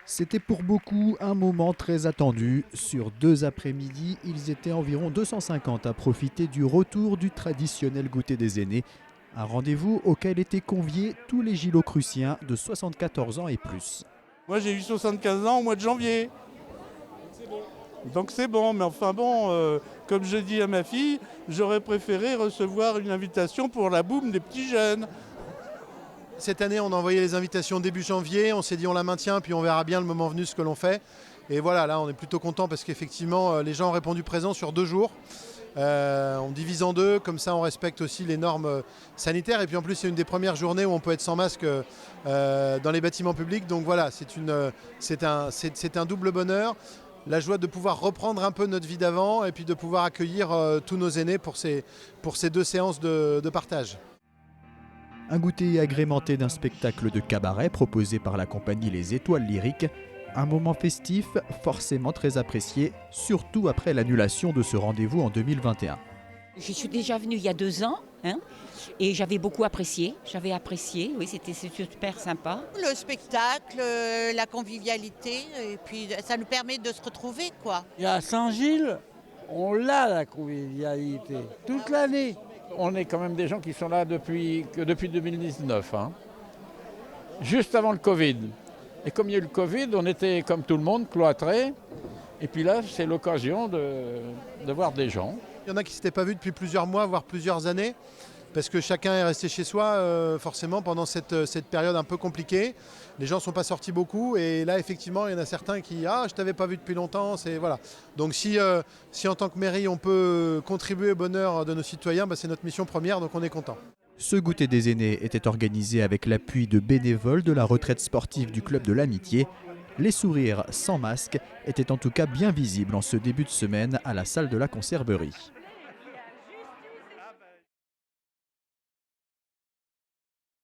C'était pour beaucoup un moment très attendu. Sur 2 après-midi, ils étaient environ 250 à profiter du retour du traditionnel goûter des aînés. Un rendez-vous auquel étaient conviés tous les Gilocruciens de 74 ans et plus. Moi j'ai eu 75 ans au mois de janvier. Donc c'est bon, mais enfin bon, comme je dis à ma fille, j'aurais préféré recevoir une invitation pour la boum des petits jeunes. Cette année, on a envoyé les invitations début janvier. On s'est dit on la maintient, puis on verra bien le moment venu ce que l'on fait. Et voilà, là, on est plutôt content parce qu'effectivement, les gens ont répondu présent sur 2 jours. On divise en deux, comme ça on respecte aussi les normes sanitaires. Et puis en plus, c'est une des premières journées où on peut être sans masque dans les bâtiments publics. Donc voilà, c'est un double bonheur. La joie de pouvoir reprendre un peu notre vie d'avant et puis de pouvoir accueillir tous nos aînés pour ces 2 séances de partage. Un goûter agrémenté d'un spectacle de cabaret proposé par la compagnie Les Étoiles Lyriques. Un moment festif forcément très apprécié, surtout après l'annulation de ce rendez-vous en 2021. Je suis déjà venue il y a 2 ans et j'avais beaucoup apprécié. Oui, c'était super sympa. Le spectacle, la convivialité, et puis ça nous permet de se retrouver, quoi. Et à Saint-Gilles, on l'a la convivialité, toute l'année. On est quand même des gens qui sont là depuis 2019, juste avant le Covid. Et comme il y a eu le Covid, on était comme tout le monde, cloîtrés. Et puis là, c'est l'occasion de voir des gens. Il y en a qui ne s'étaient pas vus depuis plusieurs mois, voire plusieurs années, parce que chacun est resté chez soi forcément pendant cette période un peu compliquée. Les gens ne sont pas sortis beaucoup et là effectivement il y en a certains qui « Ah, je ne t'avais pas vu depuis longtemps ». Voilà. Donc si en tant que mairie on peut contribuer au bonheur de nos citoyens, c'est notre mission première, donc on est content. Ce goûter des aînés était organisé avec l'appui de bénévoles de la retraite sportive du Club de l'Amitié. Les sourires sans masque étaient en tout cas bien visibles en ce début de semaine à la salle de la Conserverie.